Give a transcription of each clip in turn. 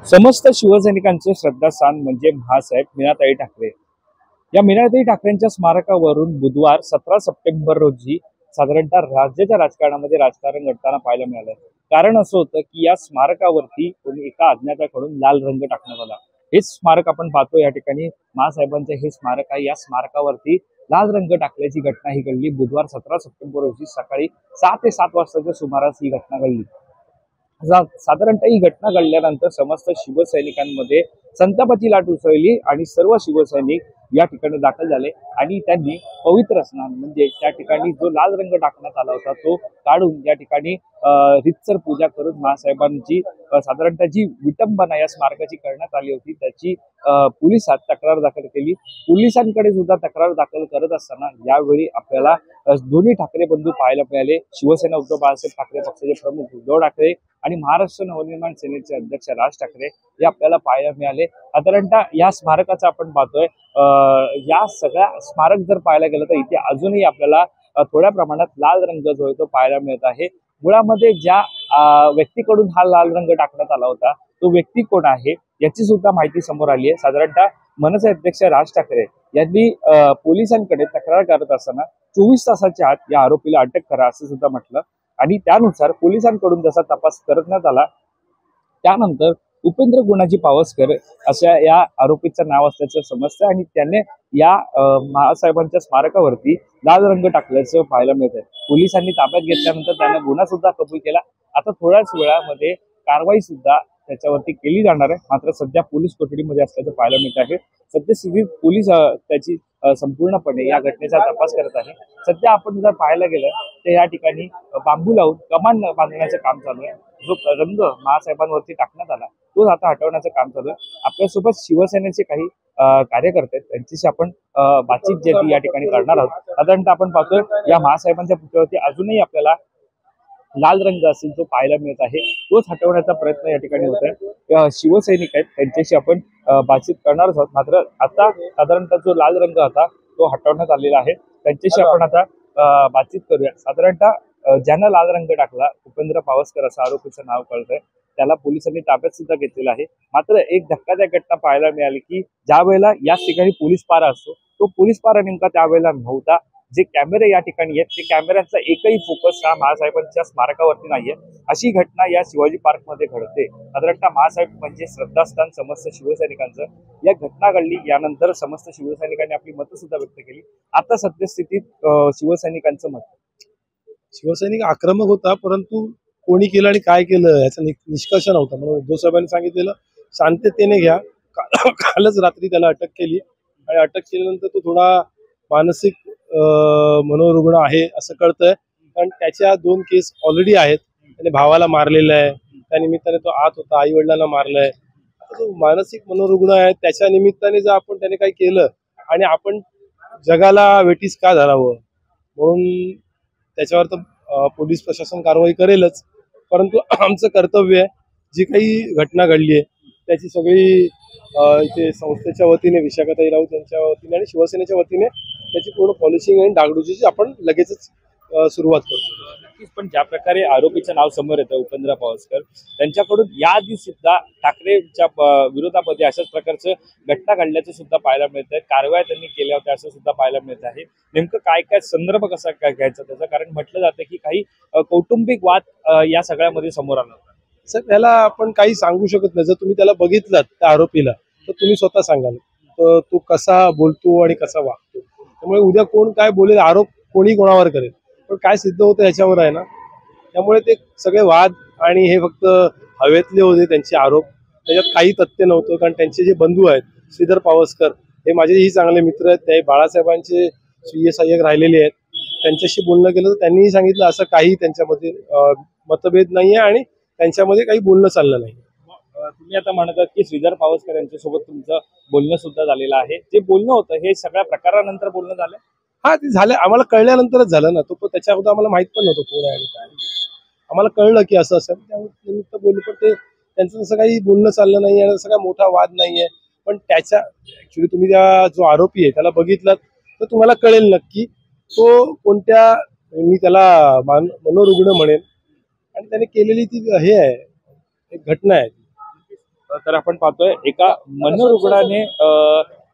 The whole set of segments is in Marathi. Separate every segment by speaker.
Speaker 1: समस्त शिवसैनिकांचे श्रद्धास्थान म्हणजे महासाहेब मीनाताई ठाकरे। या मीनाताई ठाकरेंच्या स्मारकावरून बुधवार 17 सप्टेंबर रोजी साधारणतः राज्याच्या राजकारणामध्ये राजकारण घडताना पाहायला मिळालं। कारण असं होतं की या स्मारकावरती कोणी एका अज्ञाताकडून लाल रंग टाकण्यात आला। हेच स्मारक आपण पाहतो या ठिकाणी महासाहेबांचे हे स्मारक आहे। या स्मारकावरती लाल रंग टाकल्याची घटना ही घडली बुधवार 17 सप्टेंबर रोजी सकाळी 6 ते 7 वाजताच्या सुमारास ही घटना घडली। साधारणतः ही घटना घडल्यानंतर समस्त शिवसैनिकांमध्ये संतापाची लाट उसळली आणि सर्व शिवसैनिक या ठिकाणी दाखल झाले आणि त्यांनी पवित्र स्नान म्हणजे त्या ठिकाणी जो लाल रंग टाकण्यात आला होता तो काढून या ठिकाणी रितसर पूजा करून महासाहेबांची साधारणतः जी विटंबना या स्मारकाची करण्यात आली होती त्याची पोलिसात तक्रार दाखल केली। पोलिसांकडे सुद्धा तक्रार दाखल करत असताना यावेळी आपल्याला दोन्ही ठाकरे बंधू पाहायला मिळाले। शिवसेना उद्धव बाळासाहेब ठाकरे पक्षाचे प्रमुख उद्धव ठाकरे आणि महाराष्ट्र नवनिर्माण सेनेचे अध्यक्ष राज ठाकरे हे आपल्याला पाहायला मिळाले। साधारणतः या स्मारकाचा आपण पाहतोय या सगळ्या स्मारक जर पाहायला गेलं तर इथे अजूनही आपल्याला थोड्या प्रमाणात लाल रंग जो आहे तो पाहायला मिळत आहे। मुळामध्ये ज्या व्यक्तीकडून हा लाल रंग टाकण्यात आला होता तो व्यक्ती कोण आहे याची सुद्धा माहिती समोर आली आहे। साधारणतः मनसे अध्यक्ष राज ठाकरे यांनी पोलिसांकडे तक्रार करत असताना 24 तासाच्या आत या आरोपीला अटक करा असं सुद्धा म्हटलं आणि त्यानुसार पोलिसांकडून जसा तपास करण्यात आला त्यानंतर उपेंद्र गुणाजी पावसकर अशा या आरोपीचं नाव असल्याचं समजतं आणि त्याने या महासाहेबांच्या स्मारकावरती लाल रंग टाकल्याचं पाहायला मिळतंय। पोलिसांनी ताब्यात घेतल्यानंतर त्याने गुन्हा सुद्धा कबूल केला। आता थोड्याच वेळामध्ये कारवाई सुद्धा त्याच्यावरती केली जाणार आहे। मात्र सध्या पोलीस कोठडीमध्ये असल्याचं पाहायला मिळत आहे। सद्यस्थितीत पोलीस त्याची संपूर्णपणे या घटनेचा तपास करत आहे। सध्या आपण जर पाहायला गेलं तर या ठिकाणी बांबू लावून कमान बांधण्याचं काम चालू आहे। जो रंग महासाहेबांवरती टाकण्यात आला तो आता हटवण्याचं काम चालू आहे। आपल्यासोबत शिवसेनेचे काही कार्यकर्ते आहेत त्यांच्याशी आपण बातचीत जी या ठिकाणी करणार आहोत। साधारणतः आपण पाहतोय या महासाहेबांच्या पुतळ्यावरती अजूनही आपल्याला लाल रंग असेल तो पाहायला मिळत आहे तोच हटवण्याचा प्रयत्न या ठिकाणी होत आहे। शिवसैनिक आहेत त्यांच्याशी आपण बातचीत करणार आहोत। मात्र आता साधारणतः जो लाल रंग होता तो हटवण्यात आलेला आहे त्यांच्याशी आपण आता बातचीत करूया। साधारणतः ज्यांना लाल रंग टाकला उपेंद्र पावसकर असं आरोपीचं नाव कळतंय त्याला पोलिसांनी ताब्यात सुद्धा घेतलेलं आहे। मात्र एक धक्कादायक घटना पाहायला मिळाली की ज्या वेळेला याच ठिकाणी पोलीस पारा असतो तो पोलीस पारा नेमका त्यावेळेला नव्हता। जे कॅमेरे या ठिकाणी आहेत ते कॅमेऱ्यांचा एकही फोकस हा महासाहेबांच्या स्मारकावरती नाहीये। अशी घटना या शिवाजी पार्क मध्ये घडते। साधारणतः महासाहेब म्हणजे श्रद्धास्थान समस्त शिवसैनिकांचं। या घटना घडली यानंतर समस्त शिवसैनिकांनी आपली मतं सुद्धा व्यक्त केली। आता सद्यस्थितीत शिवसैनिकांचं मत
Speaker 2: शिवसैनिक आक्रमक होता परंतु कोणी केलं आणि काय केलं याचा निष्कर्ष नव्हता। म्हणून उद्धव साहेबांनी सांगितलेलं शांततेने घ्या। कालच रात्री त्याला अटक केली आणि अटक केल्यानंतर तो थोडा मानसिक मनोरुग्ण आहे असं कळतंय कारण त्याच्या 2 केस ऑलरेडी आहेत। त्याने भावाला मारलेलं आहे त्या निमित्ताने तो आत होता आई वडिलांना मारलंय। आता तो मानसिक मनोरुग्ण आहे त्याच्या निमित्ताने जर आपण त्याने काही केलं आणि आपण जगाला वेठीस का धरावं म्हणून त्याच्यावर तर पोलीस प्रशासन कारवाई करेलच परंतु आमचं कर्तव्य आहे जी काही घटना घडली आहे त्याची सगळी इथे संस्थेच्या वतीने विशाखाताई राऊत यांच्या वतीने आणि शिवसेनेच्या वतीने त्याची पूर्ण पॉलिसिंग आणि डागडुजीची आपण लगेचच सुरुवात करतो।
Speaker 1: नक्कीच पण ज्या प्रकारे आरोपीचं नाव समोर येतं उपेंद्र पावसकर त्यांच्याकडून याआधी सुद्धा ठाकरेंच्या विरोधामध्ये अशाच प्रकारचं घटना घडल्याचं सुद्धा पाहायला मिळतंय। कारवाया त्यांनी केल्या होत्या असं सुद्धा पाहायला मिळत आहे। नेमकं काय काय संदर्भ कसा काय घ्यायचा त्याचं कारण म्हटलं जातं की काही कौटुंबिक वाद या सगळ्यामध्ये समोर आला होता।
Speaker 2: सर त्याला आपण काही सांगू शकत नाही। जर तुम्ही त्याला बघितलात त्या आरोपीला तर तुम्ही स्वतः सांगाल तो कसा बोलतो आणि कसा वागतो। त्यामुळे उद्या कोण काय बोलेल आरोप कोणी कोणावर करेल पण काय सिद्ध होतं ह्याच्यावर आहे ना। त्यामुळे ते सगळे वाद आणि हे फक्त हवेतले होते त्यांचे आरोप त्याच्यात काही तथ्य नव्हतं। कारण त्यांचे जे बंधू आहेत श्रीधर पावसकर हे माझेही चांगले मित्र आहेत। ते बाळासाहेबांचे स्वीय सहाय्यक राहिलेले आहेत। त्यांच्याशी बोलणं केलं तर त्यांनीही सांगितलं असं काही त्यांच्यामध्ये मतभेद नाही आहे आणि त्यांच्यामध्ये काही बोलणं चाललं नाही।
Speaker 1: तुम्ही आता म्हणतात की श्रीधर पावसकर यांच्यासोबत तुमचं बोलणं सुद्धा झालेलं आहे। जे बोलणं होतं हे सगळ्या प्रकारानंतर बोलणं झालं?
Speaker 2: हा ते झालं आम्हाला कळल्यानंतरच झालं ना। तो त्याच्या अगोदर आम्हाला माहित पण नव्हतं कोण आहे आणि काय आम्हाला कळलं की असं असेल त्यामुळे निमित्त बोलू पण ते त्यांचं तसं काही बोलणं चाललं नाही आणि सगळा मोठा वाद नाहीये। पण त्याच्या ऍक्च्युली तुम्ही त्या जो आरोपी आहे त्याला बघितलात तर तुम्हाला कळेल नक्की तो कोणत्या मी त्याला मनोरुग्ण म्हणेन आणि त्याने केलेली ती हे आहे एक घटना आहे।
Speaker 1: तर आपण पाहतोय एका मनोरुग्णाने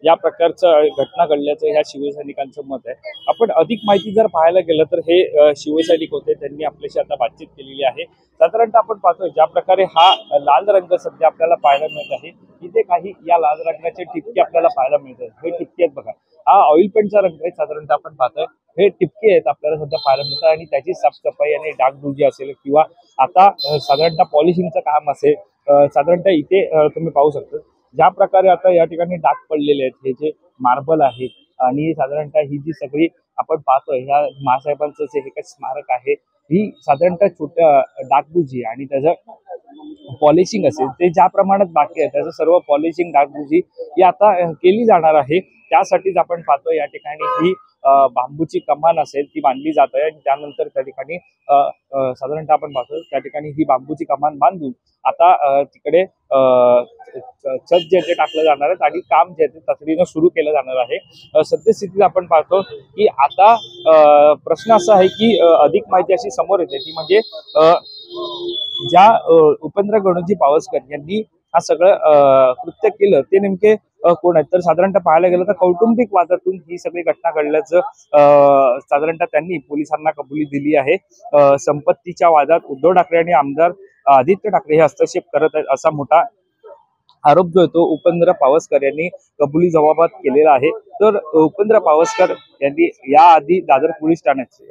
Speaker 1: या प्रकारचं घटना घडल्याचं ह्या शिवसैनिकांचं मत आहे. आपण अधिक माहिती जर पाहायला गेलं तर हे शिवसैनिक होते, त्यांनी आपल्याशी आता बातचीत केलेली आहे. साधारणतः आपण पाहतोय ज्या प्रकारे हा लाल रंग सध्या आपल्याला पाहायला मिळत आहे, इथे काही या लाल रंगाचे ठिपके आपल्याला पाहायला मिळतात. हे ठिपके आहेत बघा, हा ऑइल पेंटचा रंग आहे. साधारणतः आपण पाहतोय हे टिपके आहेत आपल्याला सध्या पाहायला मिळतात आणि त्याची साफसफाई आणि डागडुजी असेल किंवा आता साधारणतः पॉलिशिंगचं काम असेल, साधारणतः इथे तुम्ही पाहू शकता ज्या प्रकारे आता या ठिकाणी डाग पडलेले आहेत. हे जे मार्बल आहे आणि साधारणतः ही जी सगळी आपण पाहतोय ह्या महासाहेबांचं जे हे काही स्मारक आहे, ही साधारणतः छोट्या डागडुजी आणि त्याचं पॉलिशिंग असेल ते ज्या प्रमाणात बाकी आहे त्याचं सर्व पॉलिशिंग डागडुजी ही आता केली जाणार आहे. त्यासाठीच आपण पाहतोय या ठिकाणी ही बांबूची कमान असेल ती बांधली जात आहे आणि त्यानंतर त्या ठिकाणी साधारणतः आपण पाहतो त्या ठिकाणी ही बांबूची कमान बांधून आता तिकडे छत जे ते टाकलं जाणार आहे आणि काम जे ते तातडीनं सुरू केलं जाणार आहे. सद्यस्थितीत आपण पाहतो की आता प्रश्न असा आहे की अधिक माहिती अशी समोर येते ती म्हणजे ज्या उपेंद्र गणोजी पावसकर यांनी हा सगळं कृत्य केलं ते नेमके कोण आहेत. तर साधारणतः पाहायला गेलं तर कौटुंबिक वादातून ही सगळी घटना घडल्याचं साधारणतः त्यांनी पोलिसांना कबुली दिली आहे. संपत्तीच्या वादात उद्धव ठाकरे आणि आमदार आदित्य ठाकरे हे हस्तक्षेप करत आहेत असा मोठा आरोप जो आहे तो उपेंद्र पावसकर यांनी कबुली जबाबात केलेला आहे. तर उपेंद्र पावसकर यांनी याआधी दादर पोलीस ठाण्यात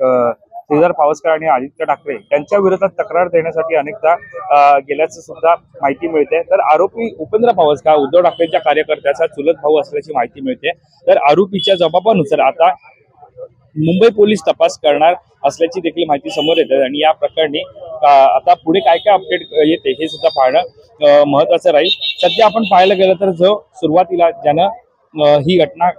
Speaker 1: श्रीधर पावसकर आणि आदित्य ठाकरे यांच्या विरोधात तक्रार देण्यासाठी अनेकदा गेल्याचं सुद्धा माहिती मिळते. तर आरोपी उपेंद्र पावसकर उद्धव ठाकरेंच्या कार्यकर्त्याचा चुलत भाऊ असल्याची माहिती मिळते. तर आरोपीच्या जबाबानुसार आता मुंबई पोलीस तपास करणार असल्याची देखील माहिती समोर येते आणि या प्रकरणी आता पुढे काय काय अपडेट येते हे सुद्धा पाहणं महत्वाचं राहील. सध्या आपण पाहायला गेलं तर जो सुरुवातीला ज्यानं ही घटना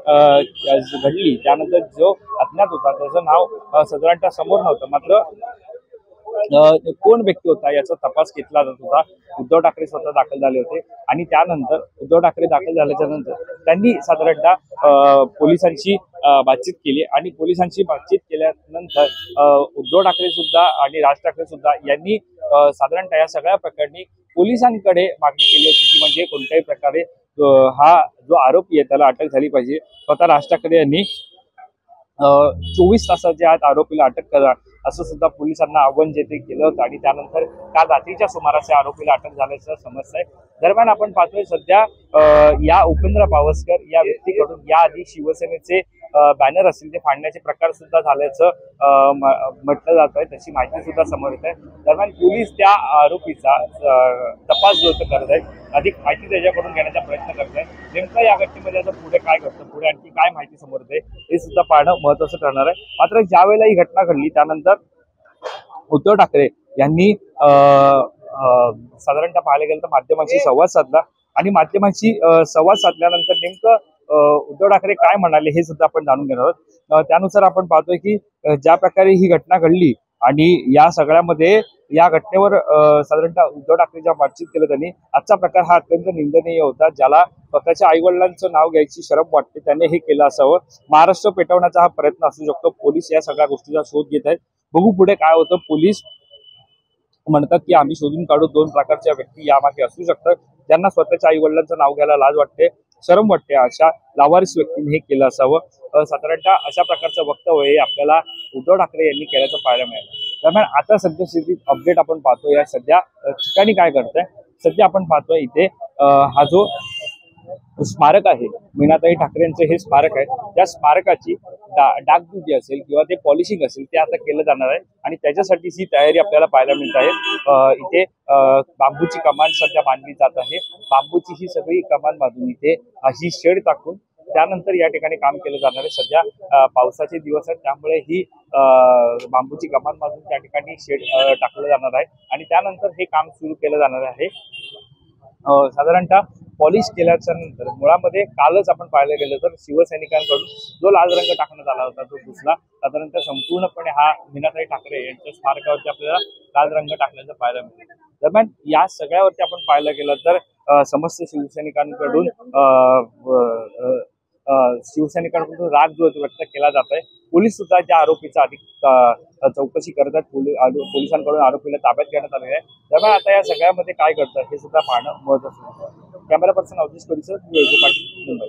Speaker 1: घडली त्यानंतर जो अज्ञात होता त्याचं नाव साधारणतः समोर नव्हतं, मात्र कोण व्यक्ती होता याचा तपास घेतला जात होता. उद्धव ठाकरे स्वतः दाखल झाले होते आणि त्यानंतर उद्धव ठाकरे दाखल झाल्याच्या नंतर त्यांनी साधारणतः पोलिसांशी बातचीत केली आणि पोलिसांशी बातचीत केल्यानंतर उद्धव ठाकरे सुद्धा आणि राज ठाकरे सुद्धा यांनी साधारणतः या सगळ्या प्रकरणी पोलिसांकडे मागणी केली होती की म्हणजे कोणत्याही प्रकारे हा जो आरोपी आहे त्याला अटक झाली पाहिजे. स्वतः राज ठाकरे यांनी 24 तासाच्या आत आरोपीला अटक करा असं सुद्धा पोलिसांना आव्हान जे ते केलं होतं आणि त्यानंतर काल रात्रीच्या सुमारास या आरोपीला अटक झाल्याचं समजतंय. दरम्यान आपण पाहतोय सध्या या उपेंद्र पावसकर या व्यक्तीकडून याआधी शिवसेनेचे बॅनर असतील ते फाडण्याचे प्रकार सुद्धा झाल्याचं म्हटलं जात आहे, तशी माहिती सुद्धा समोर येत आहे. दरम्यान पोलीस त्या आरोपीचा तपास जो करत आहेत, अधिक माहिती त्याच्याकडून घेण्याचा प्रयत्न करत आहे. नेमकं या घटनेमध्ये आता पुढे काय घडतं, पुढे आणखी काय माहिती समोर येते हे सुद्धा पाहणं महत्वाचं ठरणार आहे. मात्र ज्या वेळेला ही घटना घडली त्यानंतर उद्धव ठाकरे यांनी साधारणतः पाहायला गेलं तर माध्यमांशी संवाद साधला आणि माध्यमांशी संवाद साधल्यानंतर नेमकं उद्धव ठाकरे काय म्हणाले हे सुद्धा आपण जाणून घेणार आहोत. त्यानुसार आपण पाहतोय की ज्या प्रकारे ही घटना घडली आणि या सगळ्यामध्ये या घटनेवर साधारणतः उद्धव ठाकरेच्या बातचीत केलं त्यांनी. आजचा प्रकार हा अत्यंत निंदनीय होता. ज्याला स्वतःच्या आईवडिलांचं नाव घ्यायची शरम वाटते त्याने हे केलं असावं. महाराष्ट्र पेटवण्याचा हा प्रयत्न असू शकतो. पोलीस या सगळ्या गोष्टीचा शोध घेत आहेत. बघू पुढे काय होतं. पोलीस म्हणतात की आम्ही शोधून काढू 2 प्रकारच्या व्यक्ती यामागे असू शकतात, ज्यांना स्वतःच्या आई वडिलांचं नाव घ्यायला लाज वाटते, शरम वाटते. अशा लावारिस व्यक्तीने हे केलं असावं. साधारणतः अशा प्रकारचं वक्तव्य आपल्याला उद्धव ठाकरे यांनी केल्याचं पाहायला मिळालं. दरम्यान आता सद्यस्थितीत अपडेट आपण पाहतोय या सध्या ठिकाणी काय घडतंय. सध्या आपण पाहतोय इथे हा जो स्मारक आहे मीनाताई ठाकरेंचं हे स्मारक आहे, त्या स्मारकाची डागडुजी असेल किंवा ते पॉलिशिंग असेल ते आता केलं जाणार आहे आणि त्याच्यासाठीच ही तयारी आपल्याला पाहायला मिळत आहे. इथे बांबूची कमान सध्या बांधली जात आहे. बांबूची ही सगळी कमान बांधून इथे अशी शेड टाकून त्यानंतर या ठिकाणी काम केलं जाणार आहे. सध्या पावसाचे दिवस आहेत त्यामुळे ही बांबूची कमान बांधून त्या ठिकाणी शेड टाकलं जाणार आहे आणि त्यानंतर हे काम सुरू केलं जाणार आहे. साधारणतः पॉलिश केल्याच्या नंतर मुळामध्ये कालच आपण पाहायला गेलं तर शिवसैनिकांकडून जो लाल रंग टाकण्यात आला होता तो दुसरा साधारणतः संपूर्णपणे हा मीनाताई ठाकरे यांच्या स्मारकावरती आपल्याला लाल रंग टाकल्याचं पाहायला मिळतं. दरम्यान या सगळ्यावरती आपण पाहायला गेलं तर समस्त शिवसैनिकांकडून शिवसैनिकांकडून राग जो आहे तो व्यक्त केला जात आहे. पोलीस सुद्धा त्या आरोपीचा अधिक चौकशी करत आहेत. पोलिसांकडून आरोपीला ताब्यात घेण्यात आलेलं आहे. त्यामुळे आता या सगळ्यामध्ये काय घडतं हे सुद्धा पाहणं महत्त्वाचं आहे. कॅमेरा पर्सन अवधेश परिसर, पाटील, मुंबई.